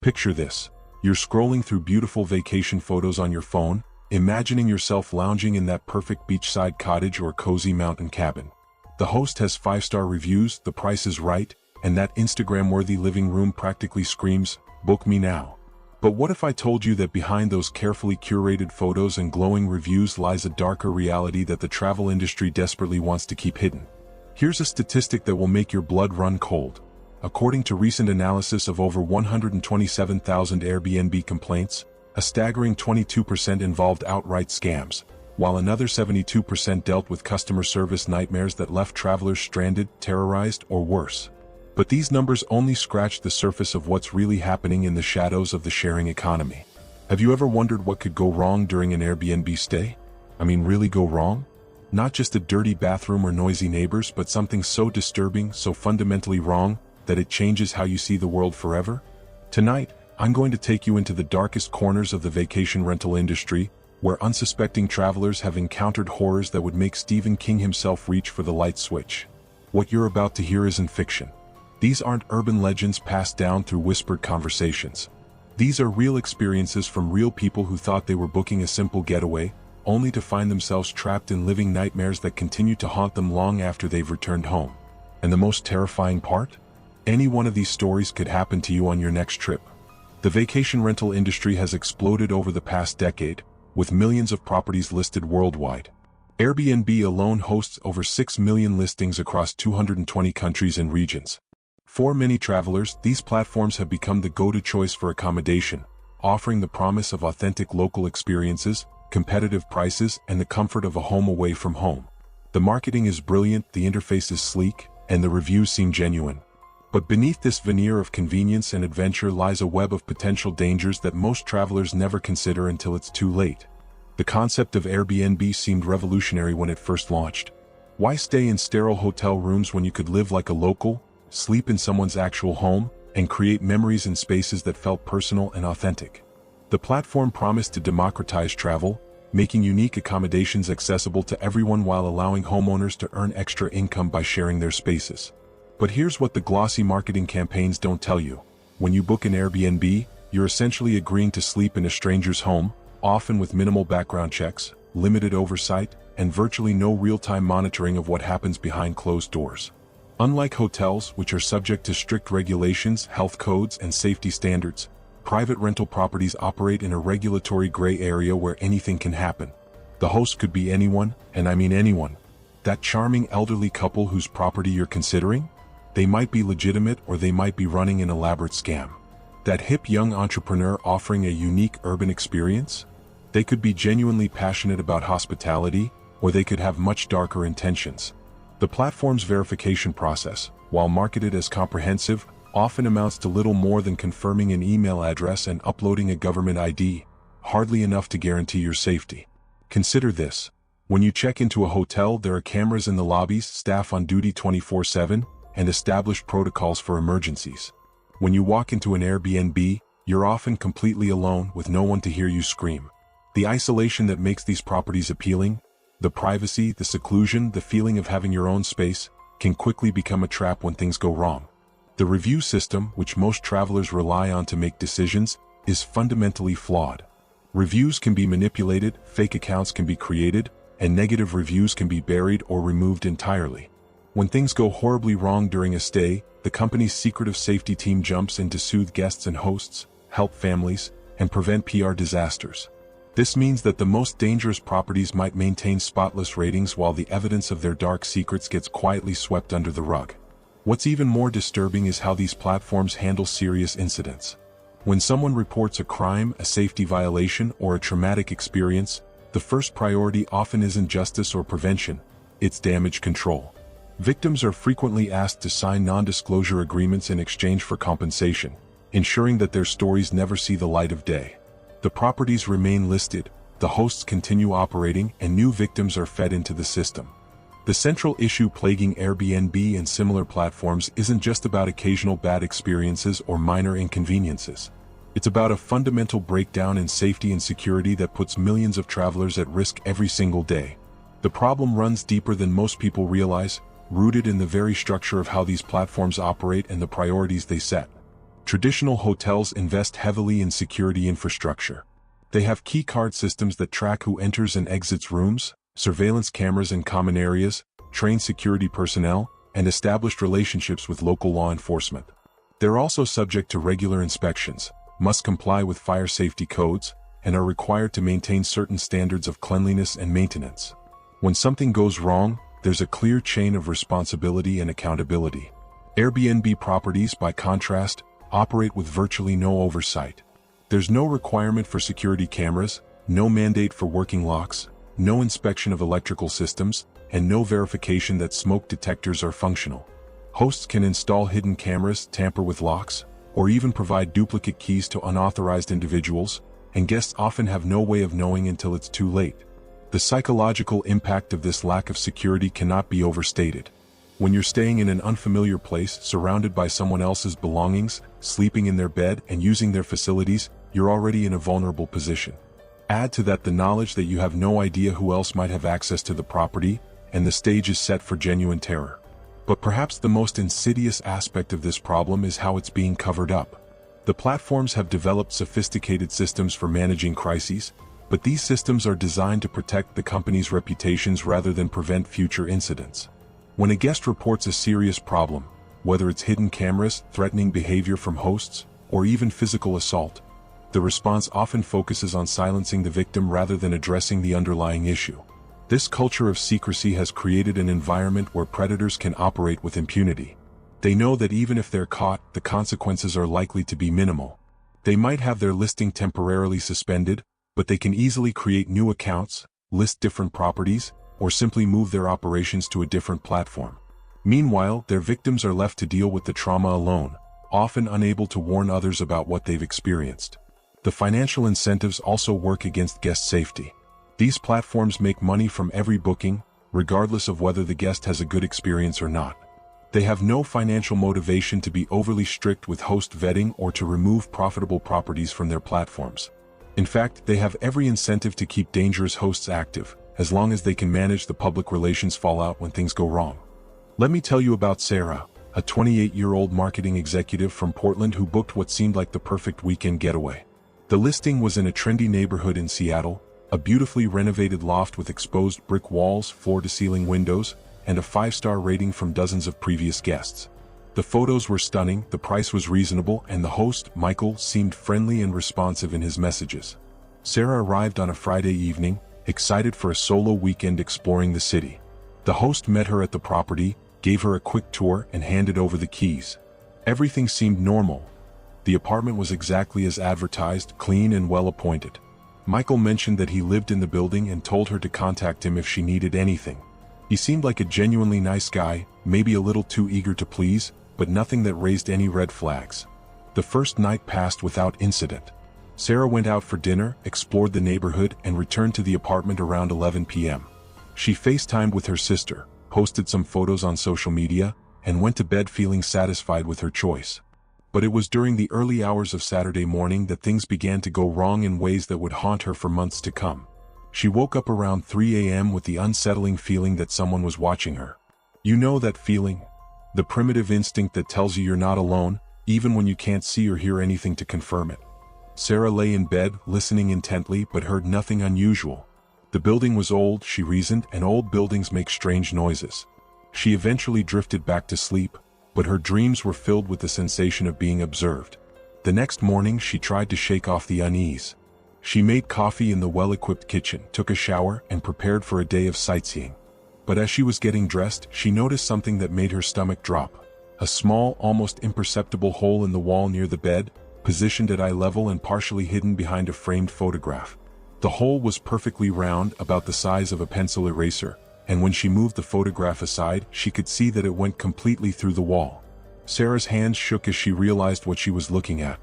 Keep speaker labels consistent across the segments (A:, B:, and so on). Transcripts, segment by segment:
A: Picture this. You're scrolling through beautiful vacation photos on your phone, imagining yourself lounging in that perfect beachside cottage or cozy mountain cabin. The host has 5-star reviews, the price is right, and that Instagram-worthy living room practically screams, "Book me now." But what if I told you that behind those carefully curated photos and glowing reviews lies a darker reality that the travel industry desperately wants to keep hidden? Here's a statistic that will make your blood run cold. According to recent analysis of over 127,000 Airbnb complaints, a staggering 22% involved outright scams, while another 72% dealt with customer service nightmares that left travelers stranded, terrorized, or worse. But these numbers only scratch the surface of what's really happening in the shadows of the sharing economy. Have you ever wondered what could go wrong during an Airbnb stay? I mean, really go wrong? Not just a dirty bathroom or noisy neighbors, but something so disturbing, so fundamentally wrong, that it changes how you see the world forever? Tonight, I'm going to take you into the darkest corners of the vacation rental industry, where unsuspecting travelers have encountered horrors that would make Stephen King himself reach for the light switch. What you're about to hear isn't fiction. These aren't urban legends passed down through whispered conversations. These are real experiences from real people who thought they were booking a simple getaway, only to find themselves trapped in living nightmares that continue to haunt them long after they've returned home. And the most terrifying part? Any one of these stories could happen to you on your next trip. The vacation rental industry has exploded over the past decade, with millions of properties listed worldwide. Airbnb alone hosts over 6 million listings across 220 countries and regions. For many travelers, these platforms have become the go-to choice for accommodation, offering the promise of authentic local experiences, competitive prices, and the comfort of a home away from home. The marketing is brilliant, the interface is sleek, and the reviews seem genuine. But beneath this veneer of convenience and adventure lies a web of potential dangers that most travelers never consider until it's too late. The concept of Airbnb seemed revolutionary when it first launched. Why stay in sterile hotel rooms when you could live like a local, sleep in someone's actual home, and create memories in spaces that felt personal and authentic? The platform promised to democratize travel, making unique accommodations accessible to everyone while allowing homeowners to earn extra income by sharing their spaces. But here's what the glossy marketing campaigns don't tell you. When you book an Airbnb, you're essentially agreeing to sleep in a stranger's home, often with minimal background checks, limited oversight, and virtually no real-time monitoring of what happens behind closed doors. Unlike hotels, which are subject to strict regulations, health codes, and safety standards, private rental properties operate in a regulatory gray area where anything can happen. The host could be anyone, and I mean anyone. That charming elderly couple whose property you're considering? They might be legitimate, or they might be running an elaborate scam. That hip young entrepreneur offering a unique urban experience? They could be genuinely passionate about hospitality, or they could have much darker intentions. The platform's verification process, while marketed as comprehensive, often amounts to little more than confirming an email address and uploading a government ID, hardly enough to guarantee your safety. Consider this. When you check into a hotel, there are cameras in the lobbies, staff on duty 24/7, and established protocols for emergencies. When you walk into an Airbnb, you're often completely alone with no one to hear you scream. The isolation that makes these properties appealing, the privacy, the seclusion, the feeling of having your own space, can quickly become a trap when things go wrong. The review system, which most travelers rely on to make decisions, is fundamentally flawed. Reviews can be manipulated, fake accounts can be created, and negative reviews can be buried or removed entirely. When things go horribly wrong during a stay, the company's secretive safety team jumps in to soothe guests and hosts, help families, and prevent PR disasters. This means that the most dangerous properties might maintain spotless ratings while the evidence of their dark secrets gets quietly swept under the rug. What's even more disturbing is how these platforms handle serious incidents. When someone reports a crime, a safety violation, or a traumatic experience, the first priority often isn't justice or prevention, it's damage control. Victims are frequently asked to sign non-disclosure agreements in exchange for compensation, ensuring that their stories never see the light of day. The properties remain listed, the hosts continue operating, and new victims are fed into the system. The central issue plaguing Airbnb and similar platforms isn't just about occasional bad experiences or minor inconveniences. It's about a fundamental breakdown in safety and security that puts millions of travelers at risk every single day. The problem runs deeper than most people realize, rooted in the very structure of how these platforms operate and the priorities they set. Traditional hotels invest heavily in security infrastructure. They have key card systems that track who enters and exits rooms, surveillance cameras in common areas, trained security personnel, and established relationships with local law enforcement. They're also subject to regular inspections, must comply with fire safety codes, and are required to maintain certain standards of cleanliness and maintenance. When something goes wrong, there's a clear chain of responsibility and accountability. Airbnb properties, by contrast, operate with virtually no oversight. There's no requirement for security cameras, no mandate for working locks, no inspection of electrical systems, and no verification that smoke detectors are functional. Hosts can install hidden cameras, tamper with locks, or even provide duplicate keys to unauthorized individuals, and guests often have no way of knowing until it's too late. The psychological impact of this lack of security cannot be overstated. When you're staying in an unfamiliar place, surrounded by someone else's belongings, sleeping in their bed, and using their facilities, you're already in a vulnerable position. Add to that the knowledge that you have no idea who else might have access to the property, and the stage is set for genuine terror. But perhaps the most insidious aspect of this problem is how it's being covered up. The platforms have developed sophisticated systems for managing crises, but these systems are designed to protect the company's reputations rather than prevent future incidents. When a guest reports a serious problem, whether it's hidden cameras, threatening behavior from hosts, or even physical assault, the response often focuses on silencing the victim rather than addressing the underlying issue. This culture of secrecy has created an environment where predators can operate with impunity. They know that even if they're caught, the consequences are likely to be minimal. They might have their listing temporarily suspended, but they can easily create new accounts, list different properties, or simply move their operations to a different platform. Meanwhile, their victims are left to deal with the trauma alone, often unable to warn others about what they've experienced. The financial incentives also work against guest safety. These platforms make money from every booking, regardless of whether the guest has a good experience or not. They have no financial motivation to be overly strict with host vetting or to remove profitable properties from their platforms. In fact, they have every incentive to keep dangerous hosts active, as long as they can manage the public relations fallout when things go wrong. Let me tell you about Sarah, a 28-year-old marketing executive from Portland who booked what seemed like the perfect weekend getaway. The listing was in a trendy neighborhood in Seattle, a beautifully renovated loft with exposed brick walls, floor-to-ceiling windows, and a 5-star rating from dozens of previous guests. The photos were stunning, the price was reasonable, and the host, Michael, seemed friendly and responsive in his messages. Sarah arrived on a Friday evening, excited for a solo weekend exploring the city. The host met her at the property, gave her a quick tour, and handed over the keys. Everything seemed normal. The apartment was exactly as advertised, clean and well-appointed. Michael mentioned that he lived in the building and told her to contact him if she needed anything. He seemed like a genuinely nice guy, maybe a little too eager to please, but nothing that raised any red flags. The first night passed without incident. Sarah went out for dinner, explored the neighborhood, and returned to the apartment around 11 p.m. She FaceTimed with her sister, posted some photos on social media, and went to bed feeling satisfied with her choice. But it was during the early hours of Saturday morning that things began to go wrong in ways that would haunt her for months to come. She woke up around 3 a.m. with the unsettling feeling that someone was watching her. You know that feeling? The primitive instinct that tells you you're not alone, even when you can't see or hear anything to confirm it. Sarah lay in bed, listening intently, but heard nothing unusual. The building was old, she reasoned, and old buildings make strange noises. She eventually drifted back to sleep, but her dreams were filled with the sensation of being observed. The next morning she tried to shake off the unease. She made coffee in the well-equipped kitchen, took a shower, and prepared for a day of sightseeing. But as she was getting dressed, she noticed something that made her stomach drop. A small, almost imperceptible hole in the wall near the bed, positioned at eye level and partially hidden behind a framed photograph. The hole was perfectly round, about the size of a pencil eraser, and when she moved the photograph aside, she could see that it went completely through the wall. Sarah's hands shook as she realized what she was looking at.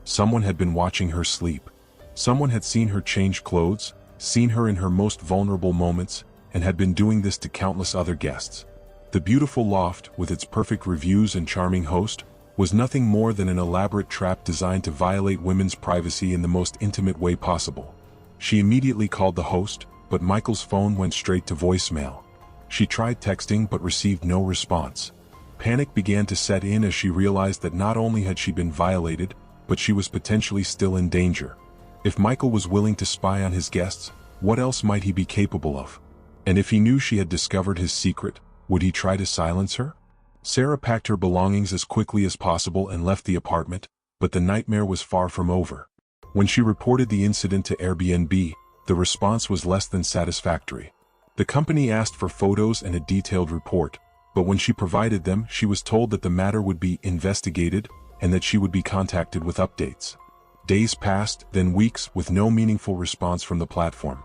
A: Someone had been watching her sleep. Someone had seen her change clothes, seen her in her most vulnerable moments, and had been doing this to countless other guests. The beautiful loft, with its perfect reviews and charming host, was nothing more than an elaborate trap designed to violate women's privacy in the most intimate way possible. She immediately called the host, but Michael's phone went straight to voicemail. She tried texting but received no response. Panic began to set in as she realized that not only had she been violated, but she was potentially still in danger. If Michael was willing to spy on his guests, what else might he be capable of? And if he knew she had discovered his secret, would he try to silence her? Sarah packed her belongings as quickly as possible and left the apartment, but the nightmare was far from over. When she reported the incident to Airbnb, the response was less than satisfactory. The company asked for photos and a detailed report, but when she provided them, she was told that the matter would be investigated and that she would be contacted with updates. Days passed, then weeks, with no meaningful response from the platform.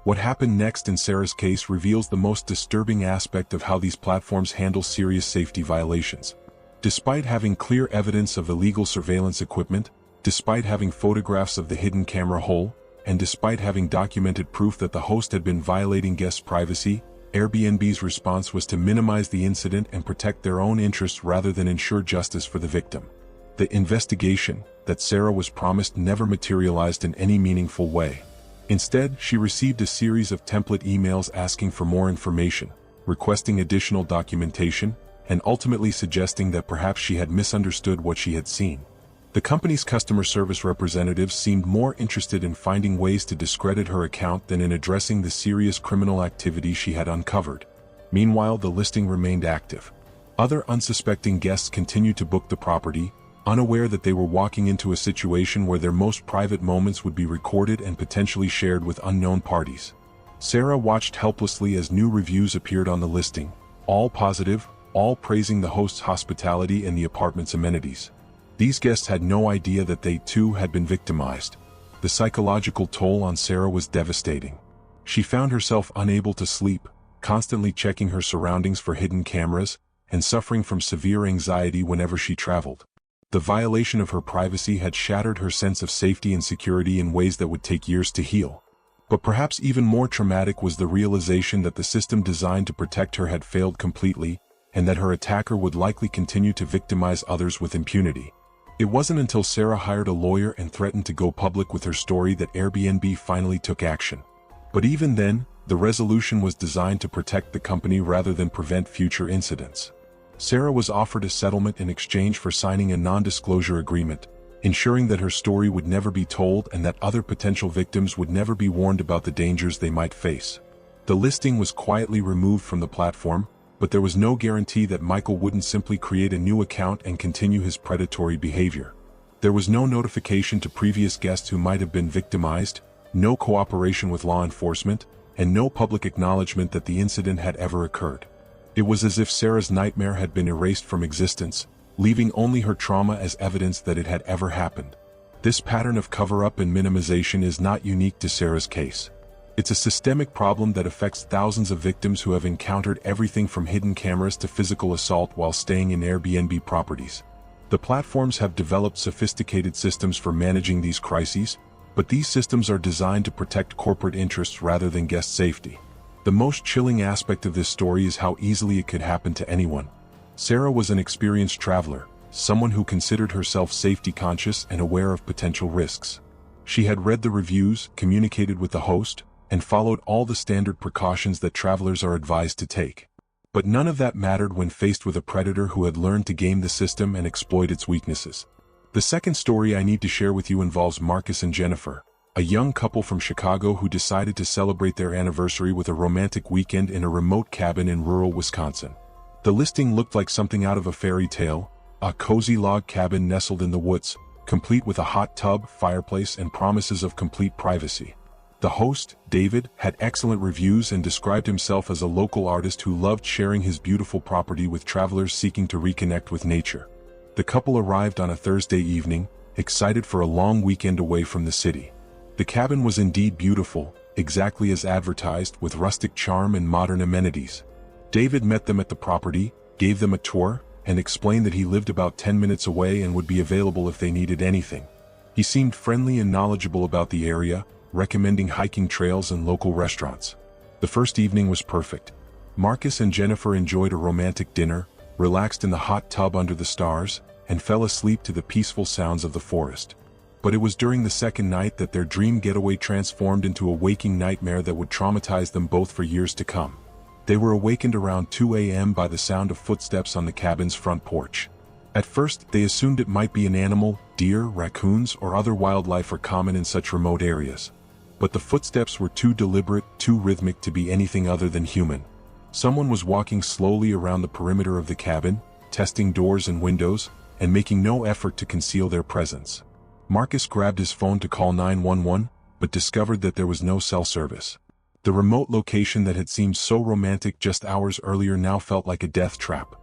A: What happened next in Sarah's case reveals the most disturbing aspect of how these platforms handle serious safety violations. Despite having clear evidence of illegal surveillance equipment, despite having photographs of the hidden camera hole, and despite having documented proof that the host had been violating guests' privacy, Airbnb's response was to minimize the incident and protect their own interests rather than ensure justice for the victim. The investigation that Sarah was promised never materialized in any meaningful way. Instead, she received a series of template emails asking for more information, requesting additional documentation, and ultimately suggesting that perhaps she had misunderstood what she had seen. The company's customer service representatives seemed more interested in finding ways to discredit her account than in addressing the serious criminal activity she had uncovered. Meanwhile, the listing remained active. Other unsuspecting guests continued to book the property, unaware that they were walking into a situation where their most private moments would be recorded and potentially shared with unknown parties. Sarah watched helplessly as new reviews appeared on the listing, all positive, all praising the host's hospitality and the apartment's amenities. These guests had no idea that they too had been victimized. The psychological toll on Sarah was devastating. She found herself unable to sleep, constantly checking her surroundings for hidden cameras, and suffering from severe anxiety whenever she traveled. The violation of her privacy had shattered her sense of safety and security in ways that would take years to heal. But perhaps even more traumatic was the realization that the system designed to protect her had failed completely, and that her attacker would likely continue to victimize others with impunity. It wasn't until Sarah hired a lawyer and threatened to go public with her story that Airbnb finally took action. But even then, the resolution was designed to protect the company rather than prevent future incidents. Sarah was offered a settlement in exchange for signing a non-disclosure agreement, ensuring that her story would never be told and that other potential victims would never be warned about the dangers they might face. The listing was quietly removed from the platform, but there was no guarantee that Michael wouldn't simply create a new account and continue his predatory behavior. There was no notification to previous guests who might have been victimized, no cooperation with law enforcement, and no public acknowledgement that the incident had ever occurred. It was as if Sarah's nightmare had been erased from existence, leaving only her trauma as evidence that it had ever happened. This pattern of cover-up and minimization is not unique to Sarah's case. It's a systemic problem that affects thousands of victims who have encountered everything from hidden cameras to physical assault while staying in Airbnb properties. The platforms have developed sophisticated systems for managing these crises, but these systems are designed to protect corporate interests rather than guest safety. The most chilling aspect of this story is how easily it could happen to anyone. Sarah was an experienced traveler, someone who considered herself safety-conscious and aware of potential risks. She had read the reviews, communicated with the host, and followed all the standard precautions that travelers are advised to take. But none of that mattered when faced with a predator who had learned to game the system and exploit its weaknesses. The second story I need to share with you involves Marcus and Jennifer, a young couple from Chicago who decided to celebrate their anniversary with a romantic weekend in a remote cabin in rural Wisconsin. The listing looked like something out of a fairy tale, a cozy log cabin nestled in the woods, complete with a hot tub, fireplace, and promises of complete privacy. The host, David, had excellent reviews and described himself as a local artist who loved sharing his beautiful property with travelers seeking to reconnect with nature. The couple arrived on a Thursday evening, excited for a long weekend away from the city. The cabin was indeed beautiful, exactly as advertised, with rustic charm and modern amenities. David met them at the property, gave them a tour, and explained that he lived about 10 minutes away and would be available if they needed anything. He seemed friendly and knowledgeable about the area, recommending hiking trails and local restaurants. The first evening was perfect. Marcus and Jennifer enjoyed a romantic dinner, relaxed in the hot tub under the stars, and fell asleep to the peaceful sounds of the forest. But it was during the second night that their dream getaway transformed into a waking nightmare that would traumatize them both for years to come. They were awakened around 2 a.m. by the sound of footsteps on the cabin's front porch. At first, they assumed it might be an animal, deer, raccoons, or other wildlife are common in such remote areas. But the footsteps were too deliberate, too rhythmic to be anything other than human. Someone was walking slowly around the perimeter of the cabin, testing doors and windows, and making no effort to conceal their presence. Marcus grabbed his phone to call 911, but discovered that there was no cell service. The remote location that had seemed so romantic just hours earlier now felt like a death trap.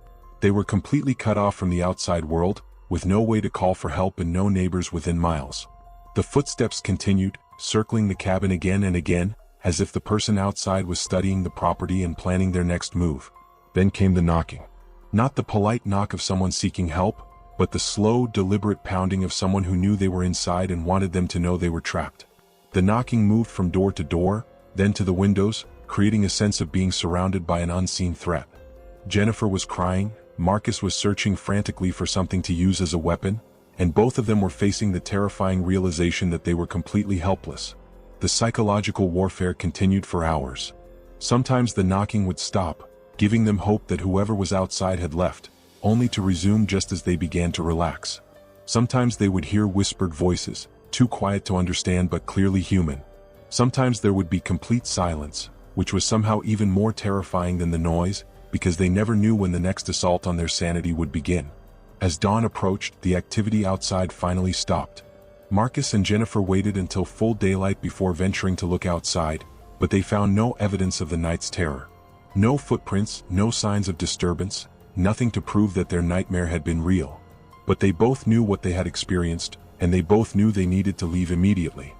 A: They were completely cut off from the outside world, with no way to call for help and no neighbors within miles. The footsteps continued, circling the cabin again and again, as if the person outside was studying the property and planning their next move. Then came the knocking. Not the polite knock of someone seeking help, but the slow, deliberate pounding of someone who knew they were inside and wanted them to know they were trapped. The knocking moved from door to door, then to the windows, creating a sense of being surrounded by an unseen threat. Jennifer was crying, Marcus was searching frantically for something to use as a weapon, and both of them were facing the terrifying realization that they were completely helpless. The psychological warfare continued for hours. Sometimes the knocking would stop, giving them hope that whoever was outside had left, only to resume just as they began to relax. Sometimes they would hear whispered voices, too quiet to understand but clearly human. Sometimes there would be complete silence, which was somehow even more terrifying than the noise, because they never knew when the next assault on their sanity would begin. As dawn approached, the activity outside finally stopped. Marcus and Jennifer waited until full daylight before venturing to look outside, but they found no evidence of the night's terror. No footprints, no signs of disturbance, nothing to prove that their nightmare had been real. But they both knew what they had experienced, and they both knew they needed to leave immediately.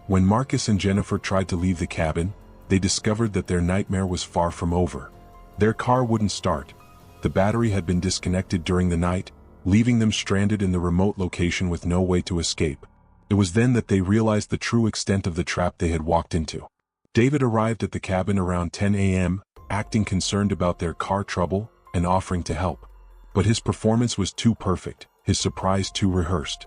A: When Marcus and Jennifer tried to leave the cabin, they discovered that their nightmare was far from over. Their car wouldn't start. The battery had been disconnected during the night, leaving them stranded in the remote location with no way to escape. It was then that they realized the true extent of the trap they had walked into. David arrived at the cabin around 10 a.m., acting concerned about their car trouble and offering to help. But his performance was too perfect, his surprise too rehearsed.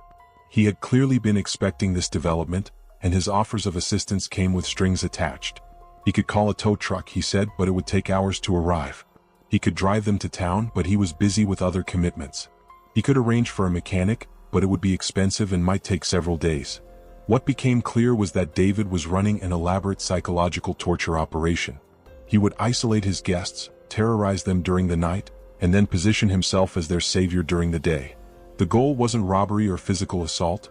A: He had clearly been expecting this development, and his offers of assistance came with strings attached. He could call a tow truck, he said, but it would take hours to arrive. He could drive them to town, but he was busy with other commitments. He could arrange for a mechanic, but it would be expensive and might take several days. What became clear was that David was running an elaborate psychological torture operation. He would isolate his guests, terrorize them during the night, and then position himself as their savior during the day. The goal wasn't robbery or physical assault.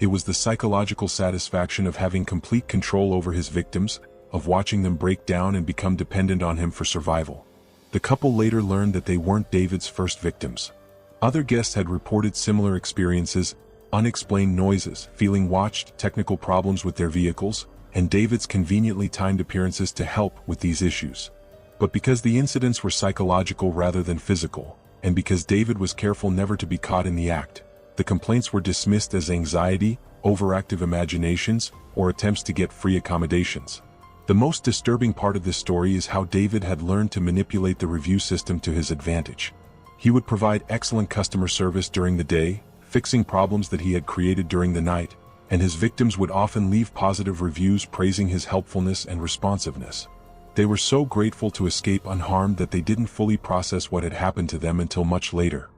A: It was the psychological satisfaction of having complete control over his victims, of watching them break down and become dependent on him for survival. The couple later learned that they weren't David's first victims. Other guests had reported similar experiences, unexplained noises, feeling watched, technical problems with their vehicles, and David's conveniently timed appearances to help with these issues. But because the incidents were psychological rather than physical, and because David was careful never to be caught in the act, the complaints were dismissed as anxiety, overactive imaginations, or attempts to get free accommodations. The most disturbing part of this story is how David had learned to manipulate the review system to his advantage. He would provide excellent customer service during the day, fixing problems that he had created during the night, and his victims would often leave positive reviews praising his helpfulness and responsiveness. They were so grateful to escape unharmed that they didn't fully process what had happened to them until much later.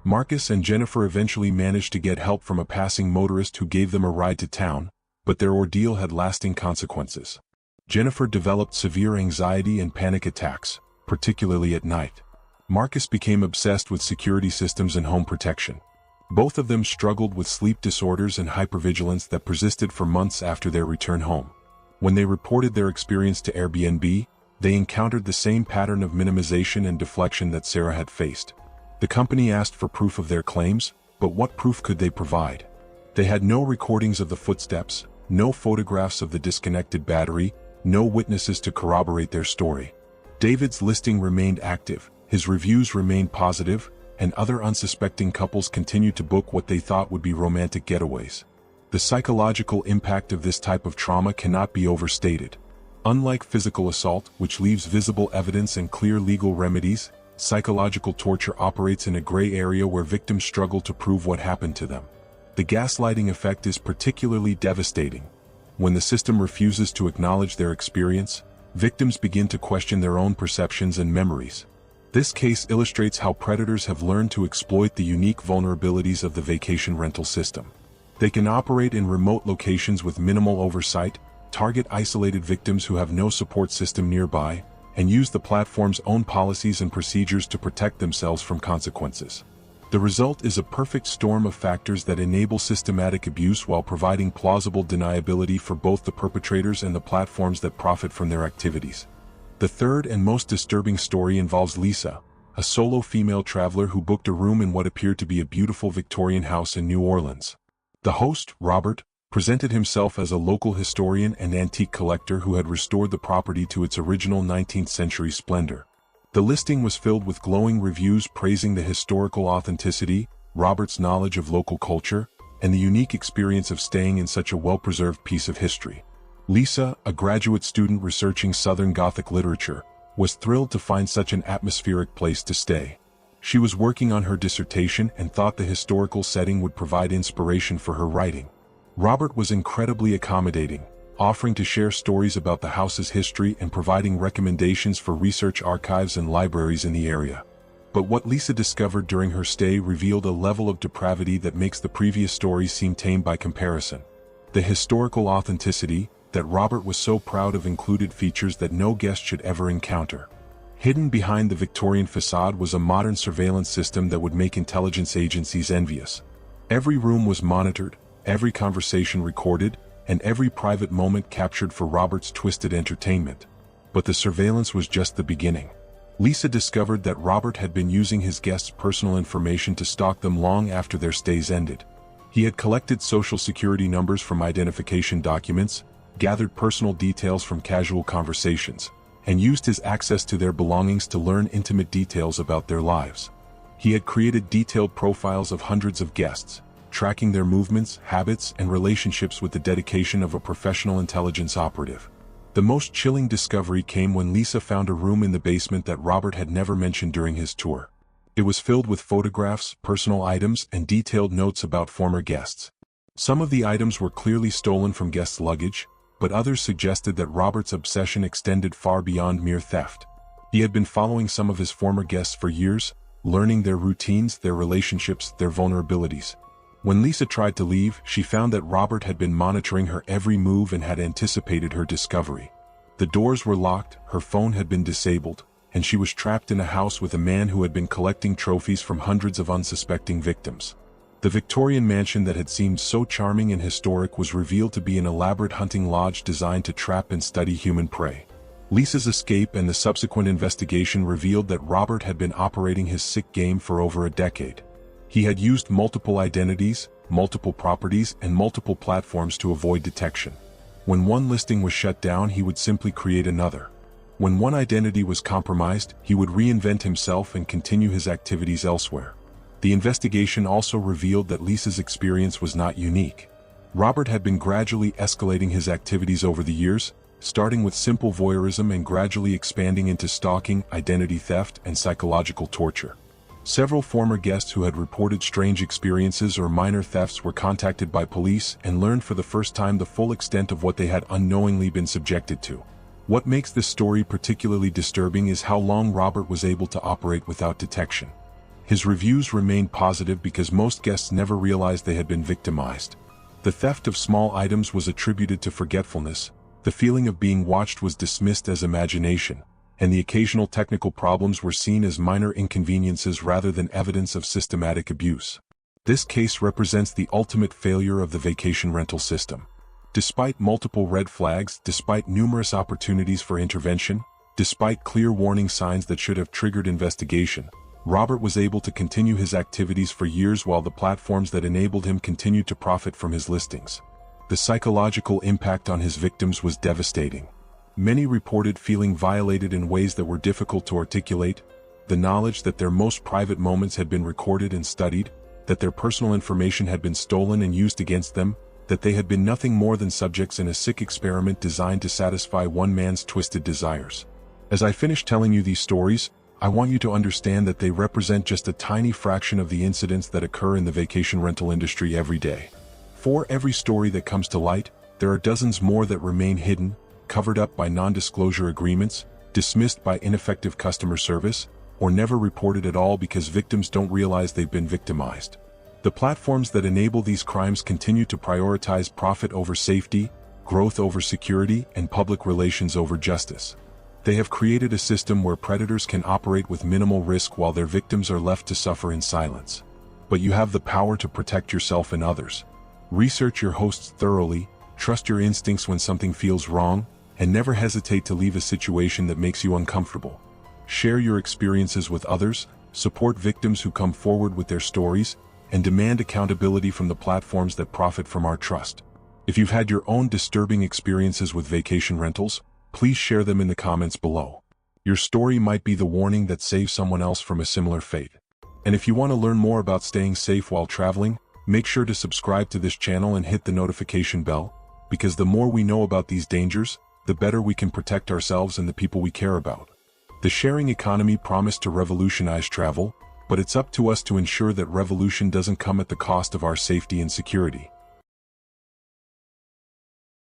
A: Marcus and Jennifer eventually managed to get help from a passing motorist who gave them a ride to town, but their ordeal had lasting consequences. Jennifer developed severe anxiety and panic attacks, particularly at night. Marcus became obsessed with security systems and home protection. Both of them struggled with sleep disorders and hypervigilance that persisted for months after their return home. When they reported their experience to Airbnb, they encountered the same pattern of minimization and deflection that Sarah had faced. The company asked for proof of their claims, but what proof could they provide? They had no recordings of the footsteps, no photographs of the disconnected battery, no witnesses to corroborate their story. David's listing remained active, his reviews remained positive, and other unsuspecting couples continued to book what they thought would be romantic getaways. The psychological impact of this type of trauma cannot be overstated. Unlike physical assault, which leaves visible evidence and clear legal remedies, psychological torture operates in a gray area where victims struggle to prove what happened to them. The gaslighting effect is particularly devastating. When the system refuses to acknowledge their experience, victims begin to question their own perceptions and memories. This case illustrates how predators have learned to exploit the unique vulnerabilities of the vacation rental system. They can operate in remote locations with minimal oversight, target isolated victims who have no support system nearby, and use the platform's own policies and procedures to protect themselves from consequences. The result is a perfect storm of factors that enable systematic abuse while providing plausible deniability for both the perpetrators and the platforms that profit from their activities. The third and most disturbing story involves Lisa, a solo female traveler who booked a room in what appeared to be a beautiful Victorian house in New Orleans. The host, Robert, presented himself as a local historian and antique collector who had restored the property to its original 19th-century splendor. The listing was filled with glowing reviews praising the historical authenticity, Robert's knowledge of local culture, and the unique experience of staying in such a well-preserved piece of history. Lisa, a graduate student researching Southern Gothic literature, was thrilled to find such an atmospheric place to stay. She was working on her dissertation and thought the historical setting would provide inspiration for her writing. Robert was incredibly accommodating, offering to share stories about the house's history and providing recommendations for research archives and libraries in the area. But what Lisa discovered during her stay revealed a level of depravity that makes the previous stories seem tame by comparison. The historical authenticity that Robert was so proud of included features that no guest should ever encounter. Hidden behind the Victorian facade was a modern surveillance system that would make intelligence agencies envious. Every room was monitored, every conversation recorded, and every private moment captured for Robert's twisted entertainment. But the surveillance was just the beginning. Lisa discovered that Robert had been using his guests' personal information to stalk them long after their stays ended. He had collected social security numbers from identification documents, gathered personal details from casual conversations, and used his access to their belongings to learn intimate details about their lives. He had created detailed profiles of hundreds of guests, tracking their movements, habits, and relationships with the dedication of a professional intelligence operative. The most chilling discovery came when Lisa found a room in the basement that Robert had never mentioned during his tour. It was filled with photographs, personal items, and detailed notes about former guests. Some of the items were clearly stolen from guests' luggage, but others suggested that Robert's obsession extended far beyond mere theft. He had been following some of his former guests for years, learning their routines, their relationships, their vulnerabilities. When Lisa tried to leave, she found that Robert had been monitoring her every move and had anticipated her discovery. The doors were locked, her phone had been disabled, and she was trapped in a house with a man who had been collecting trophies from hundreds of unsuspecting victims. The Victorian mansion that had seemed so charming and historic was revealed to be an elaborate hunting lodge designed to trap and study human prey. Lisa's escape and the subsequent investigation revealed that Robert had been operating his sick game for over a decade. He had used multiple identities, multiple properties, and multiple platforms to avoid detection. When one listing was shut down, he would simply create another. When one identity was compromised, he would reinvent himself and continue his activities elsewhere. The investigation also revealed that Lisa's experience was not unique. Robert had been gradually escalating his activities over the years, starting with simple voyeurism and gradually expanding into stalking, identity theft, and psychological torture. Several former guests who had reported strange experiences or minor thefts were contacted by police and learned for the first time the full extent of what they had unknowingly been subjected to. What makes this story particularly disturbing is how long Robert was able to operate without detection. His reviews remained positive because most guests never realized they had been victimized. The theft of small items was attributed to forgetfulness, the feeling of being watched was dismissed as imagination, and the occasional technical problems were seen as minor inconveniences rather than evidence of systematic abuse. This case represents the ultimate failure of the vacation rental system. Despite multiple red flags, despite numerous opportunities for intervention, despite clear warning signs that should have triggered investigation, Robert was able to continue his activities for years while the platforms that enabled him continued to profit from his listings. The psychological impact on his victims was devastating. Many reported feeling violated in ways that were difficult to articulate, the knowledge that their most private moments had been recorded and studied, that their personal information had been stolen and used against them, that they had been nothing more than subjects in a sick experiment designed to satisfy one man's twisted desires. As I finish telling you these stories, I want you to understand that they represent just a tiny fraction of the incidents that occur in the vacation rental industry every day. For every story that comes to light, there are dozens more that remain hidden, covered up by non-disclosure agreements, dismissed by ineffective customer service, or never reported at all because victims don't realize they've been victimized. The platforms that enable these crimes continue to prioritize profit over safety, growth over security, and public relations over justice. They have created a system where predators can operate with minimal risk while their victims are left to suffer in silence. But you have the power to protect yourself and others. Research your hosts thoroughly, trust your instincts when something feels wrong, and never hesitate to leave a situation that makes you uncomfortable. Share your experiences with others, support victims who come forward with their stories, and demand accountability from the platforms that profit from our trust. If you've had your own disturbing experiences with vacation rentals, please share them in the comments below. Your story might be the warning that saves someone else from a similar fate. And if you want to learn more about staying safe while traveling, make sure to subscribe to this channel and hit the notification bell, because the more we know about these dangers, the better we can protect ourselves and the people we care about. The sharing economy promised to revolutionize travel, but it's up to us to ensure that revolution doesn't come at the cost of our safety and security.